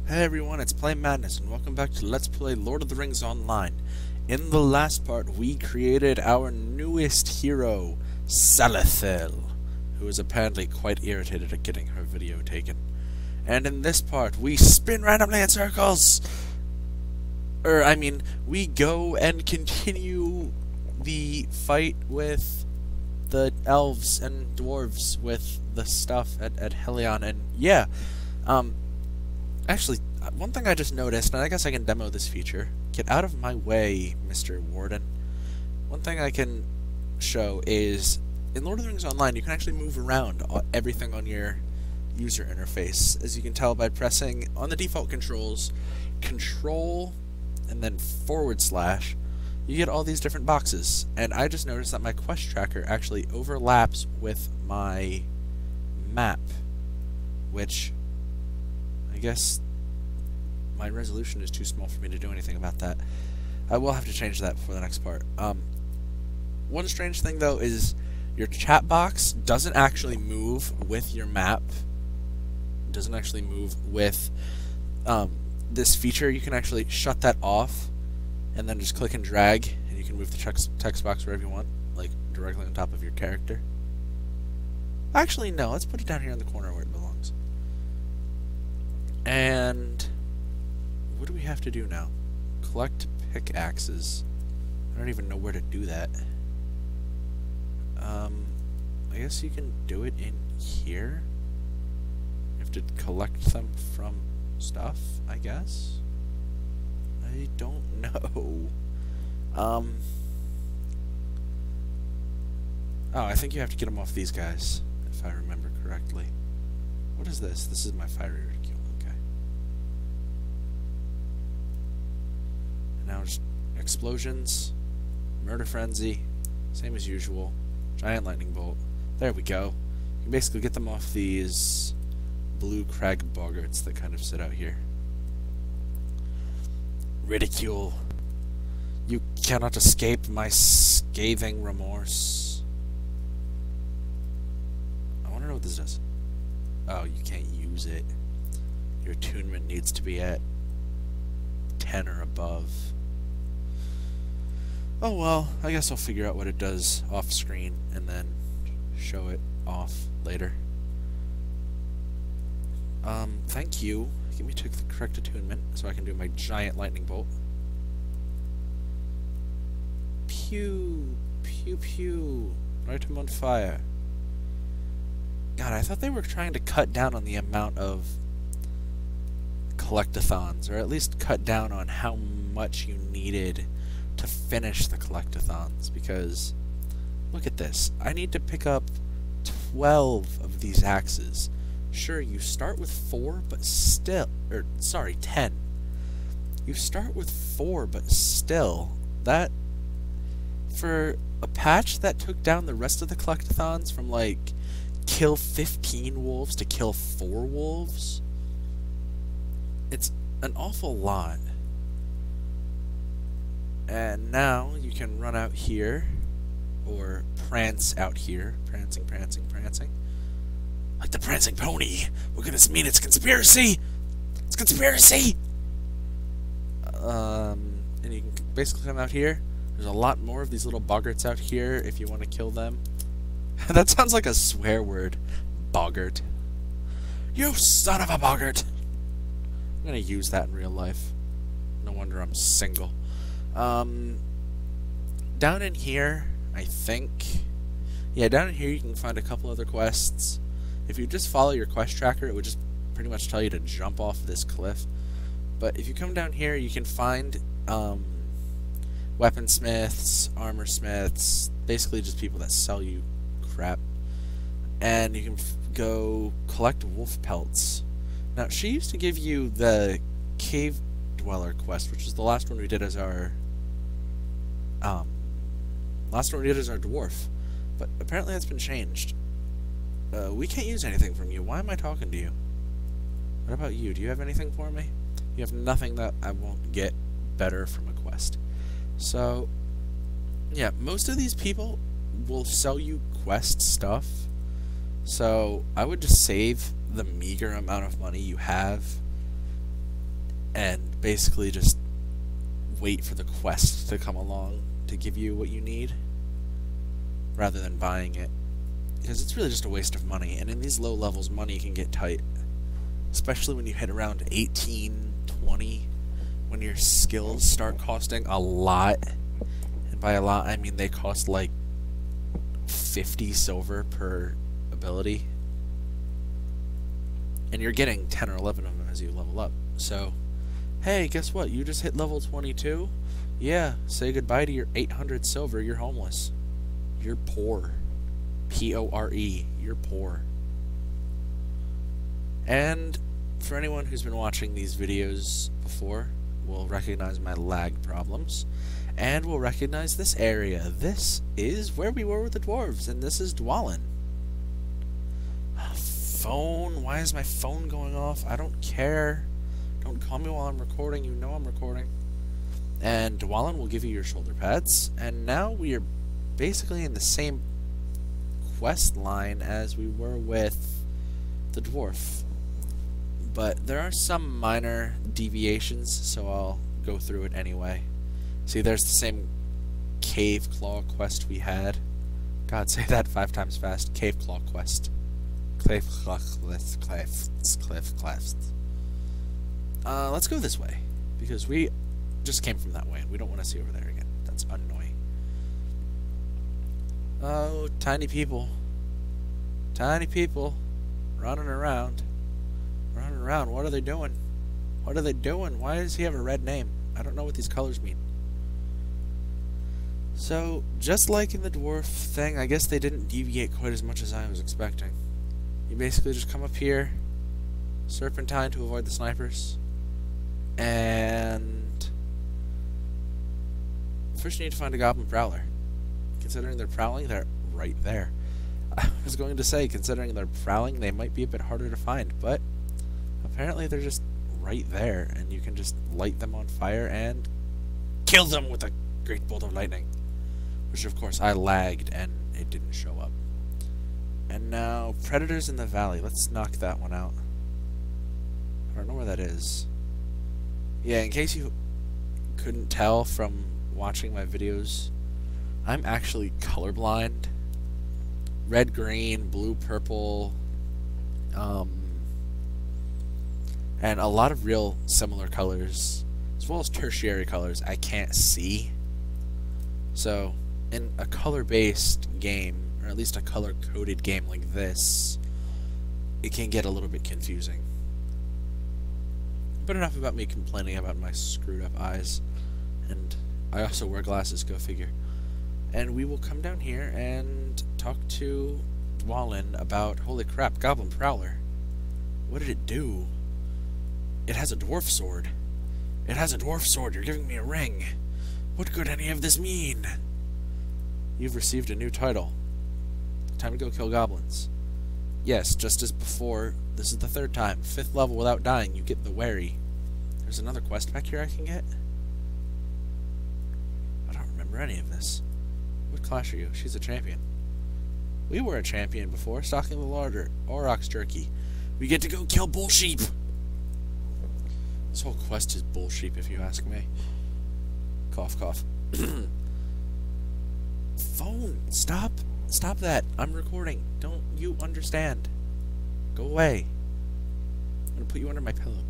Hey everyone, it's Play Madness, and welcome back to Let's Play Lord of the Rings Online. In the last part, we created our newest hero, Salathiel, who is apparently quite irritated at getting her video taken. And in this part, we spin randomly in circles! We go and continue the fight with the elves and dwarves with the stuff at Edhelion, and yeah, actually, one thing I just noticed, and I guess I can demo this feature. Get out of my way, Mr. Warden. One thing I can show is, in Lord of the Rings Online, you can actually move around everything on your user interface. As you can tell by pressing, on the default controls, Control, and then /, you get all these different boxes. And I just noticed that my quest tracker actually overlaps with my map, which I guess my resolution is too small for me to do anything about that. I will have to change that for the next part. One strange thing, though, is your chat box doesn't actually move with your map. It doesn't actually move with this feature. You can actually shut that off and then just click and drag, and you can move the text box wherever you want, like directly on top of your character. Actually, no, let's put it down here in the corner where it belongs. And what do we have to do now? Collect pickaxes. I don't even know where to do that. I guess you can do it in here. You have to collect them from stuff, I guess. I don't know. Oh, I think you have to get them off these guys, if I remember correctly. What is this? This is my fiery ridicule. Okay. And now just explosions, murder frenzy, same as usual, giant lightning bolt. There we go. You can basically get them off these blue crag boggarts that kind of sit out here. Ridicule. You cannot escape my scathing remorse. I want to know what this does. Oh, you can't use it. Your attunement needs to be at 10 or above. Oh well, I guess I'll figure out what it does off screen and then show it off later. Thank you. Give me the correct attunement so I can do my giant lightning bolt. Pew! Pew pew! Light him on fire. God, I thought they were trying to cut down on the amount of collectathons, or at least cut down on how much you needed to finish the collectathons, because look at this. I need to pick up 12 of these axes. Sure, you start with 4, but still, 10. You start with 4, but still, that, for a patch that took down the rest of the collectathons from, like, kill 15 wolves to kill 4 wolves, it's an awful lot. And now you can run out here, or prance out here, prancing, prancing, prancing. Like the prancing pony. What could this mean? It's conspiracy! It's conspiracy! And you can basically come out here. There's a lot more of these little boggarts out here if you want to kill them. That sounds like a swear word. Boggart. You son of a boggart! I'm gonna use that in real life. No wonder I'm single. Down in here, I think... Yeah, down in here you can find a couple other quests. If you just follow your quest tracker, it would just pretty much tell you to jump off this cliff. But if you come down here, you can find weaponsmiths, armorsmiths, basically just people that sell you crap. And you can go collect wolf pelts. Now, she used to give you the Cave Dweller quest, which is the last one we did as our dwarf. But apparently that's been changed. We can't use anything from you. Why am I talking to you? What about you? Do you have anything for me? You have nothing that I won't get better from a quest. So, yeah, most of these people will sell you quest stuff. So, I would just save the meager amount of money you have and basically just wait for the quest to come along to give you what you need, rather than buying it. Because it's really just a waste of money, and in these low levels, money can get tight. Especially when you hit around 18, 20, when your skills start costing a lot. And by a lot, I mean they cost like 50 silver per ability. And you're getting 10 or 11 of them as you level up. So, hey, guess what? You just hit level 22? Yeah, say goodbye to your 800 silver. You're homeless. You're poor. P-O-R-E. You're poor. And for anyone who's been watching these videos before, will recognize my lag problems, and will recognize this area. This is where we were with the dwarves, and this is Dwalin. Phone? Why is my phone going off? I don't care. Don't call me while I'm recording. You know I'm recording. And Dwalin will give you your shoulder pads, and now we are basically in the same quest line as we were with the dwarf. But there are some minor deviations, so I'll go through it anyway. See, there's the same cave claw quest we had. God, say that 5 times fast. Cave claw quest. Cave claw quest. Let's go this way, because we just came from that way, and we don't want to see over there again. That's annoying. Oh, tiny people. Tiny people. Running around. Running around. What are they doing? What are they doing? Why does he have a red name? I don't know what these colors mean. So, just like in the dwarf thing, I guess they didn't deviate quite as much as I was expecting. You basically just come up here, serpentine to avoid the snipers, and first you need to find a goblin prowler. Considering they're prowling, they're right there. I was going to say, considering they're prowling, they might be a bit harder to find, but apparently they're just right there, and you can just light them on fire and kill them with a great bolt of lightning. Which, of course, I lagged, and it didn't show up. And now, predators in the valley. Let's knock that one out. I don't know where that is. Yeah, in case you couldn't tell from watching my videos, I'm actually colorblind. Red, green, blue, purple, and a lot of real similar colors, as well as tertiary colors, I can't see. So, in a color-based game, or at least a color-coded game like this, it can get a little bit confusing. But enough about me complaining about my screwed-up eyes. And I also wear glasses, go figure. And we will come down here and talk to Dwalin about, holy crap, Goblin Prowler. What did it do? It has a dwarf sword. It has a dwarf sword. You're giving me a ring. What could any of this mean? You've received a new title. Time to go kill goblins. Yes, just as before, this is the 3rd time. 5th level without dying, you get the wary. There's another quest back here I can get? I don't remember any of this. What class are you? She's a champion. We were a champion before, stalking the larder. Aurochs jerky. We get to go kill bull sheep! This whole quest is bull sheep, if you ask me. Cough, cough. Phone! Stop! Stop that! I'm recording. Don't you understand? Go away. I'm gonna put you under my pillow.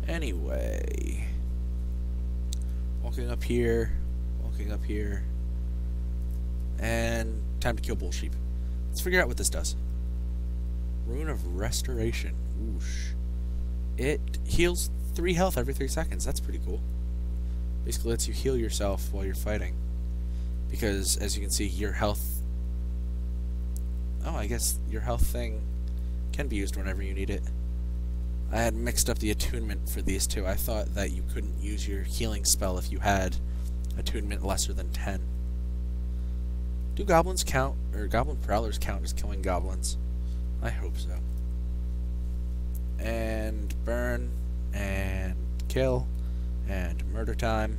Anyway. Walking up here. Walking up here. And time to kill bull sheep. Let's figure out what this does. Rune of Restoration. Whoosh. It heals 3 health every 3 seconds. That's pretty cool. Basically lets you heal yourself while you're fighting. Because, as you can see, your health... Oh, I guess your health thing can be used whenever you need it. I had mixed up the attunement for these two. I thought that you couldn't use your healing spell if you had attunement lesser than 10. Do goblins count, or goblin prowlers count as killing goblins? I hope so. And burn, and kill, and murder time.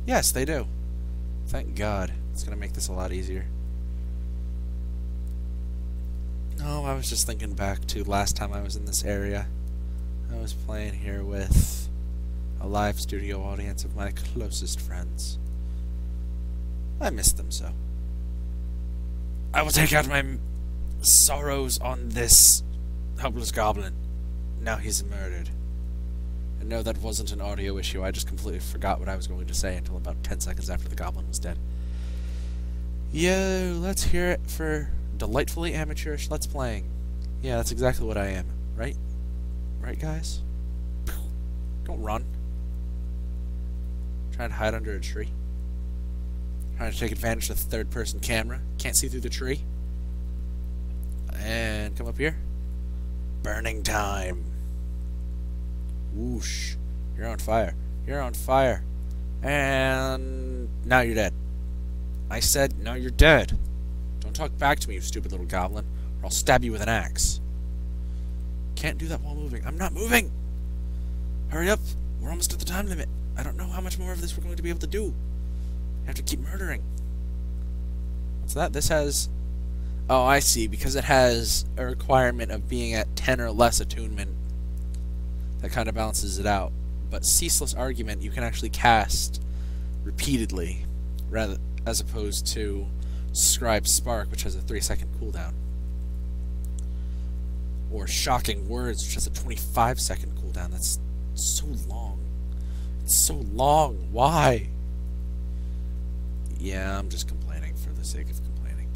Yes, they do. Thank God. It's going to make this a lot easier. Oh, I was just thinking back to last time I was in this area. I was playing here with a live studio audience of my closest friends. I miss them so. I will take out my sorrows on this helpless goblin. Now he's murdered. And no, that wasn't an audio issue. I just completely forgot what I was going to say until about 10 seconds after the goblin was dead. Yo, let's hear it for delightfully amateurish Let's Playing. Yeah, that's exactly what I am, right? Right, guys? Don't run. Trying to hide under a tree. Trying to take advantage of the third-person camera. Can't see through the tree. And come up here. Burning time. Whoosh. You're on fire. You're on fire. And now you're dead. I said, now you're dead. Don't talk back to me, you stupid little goblin, or I'll stab you with an axe. Can't do that while moving. I'm not moving! Hurry up. We're almost at the time limit. I don't know how much more of this we're going to be able to do. I have to keep murdering. What's that? This has... Oh, I see. Because it has a requirement of being at 10 or less attunement, that kind of balances it out. But Ceaseless Argument you can actually cast repeatedly, rather as opposed to Scribe Spark, which has a 3-second cooldown. Or Shocking Words, which has a 25-second cooldown. That's so long. It's so long. Why? Yeah, I'm just complaining for the sake of complaining.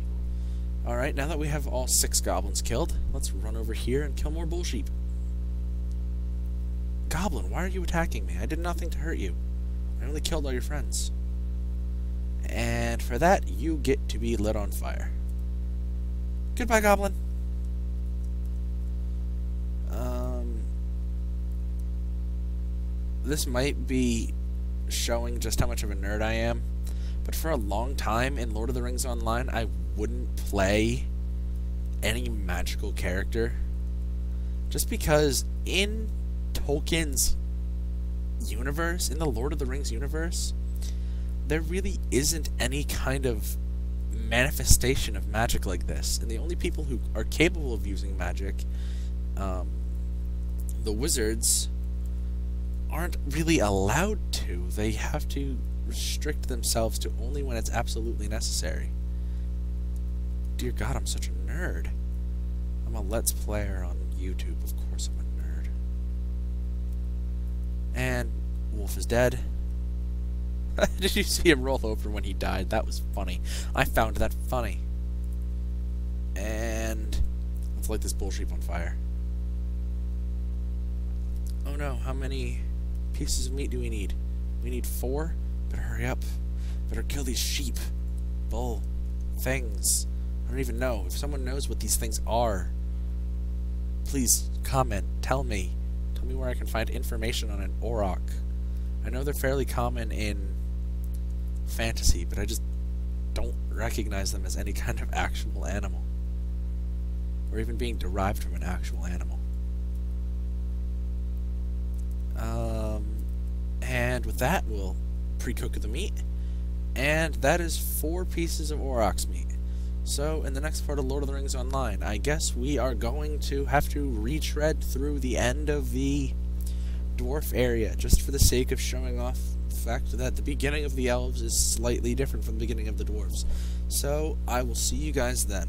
Alright, now that we have all 6 goblins killed, let's run over here and kill more bull sheep. Goblin, why are you attacking me? I did nothing to hurt you. I only killed all your friends. And for that, you get to be lit on fire. Goodbye, Goblin. This might be showing just how much of a nerd I am, but for a long time in Lord of the Rings Online, I wouldn't play any magical character. Just because in Tolkien's universe, in the Lord of the Rings universe, there really isn't any kind of manifestation of magic like this. And the only people who are capable of using magic, the wizards, aren't really allowed to. They have to restrict themselves to only when it's absolutely necessary. Dear God, I'm such a nerd. I'm a Let's Player on YouTube. Of course I'm a nerd. And Wolf is dead. Did you see him roll over when he died? That was funny. I found that funny. And let's light this bull sheep on fire. Oh no, how many pieces of meat do we need? We need 4? Better hurry up. Better kill these sheep. Bull. Things. I don't even know. If someone knows what these things are, please comment. Tell me. Tell me where I can find information on an auroch. I know they're fairly common in fantasy, but I just don't recognize them as any kind of actual animal. Or even being derived from an actual animal. And with that, we'll pre-cook the meat. And that is 4 pieces of aurochs meat. So, in the next part of Lord of the Rings Online, I guess we are going to have to retread through the end of the dwarf area, just for the sake of showing off the fact that the beginning of the elves is slightly different from the beginning of the dwarves. So, I will see you guys then.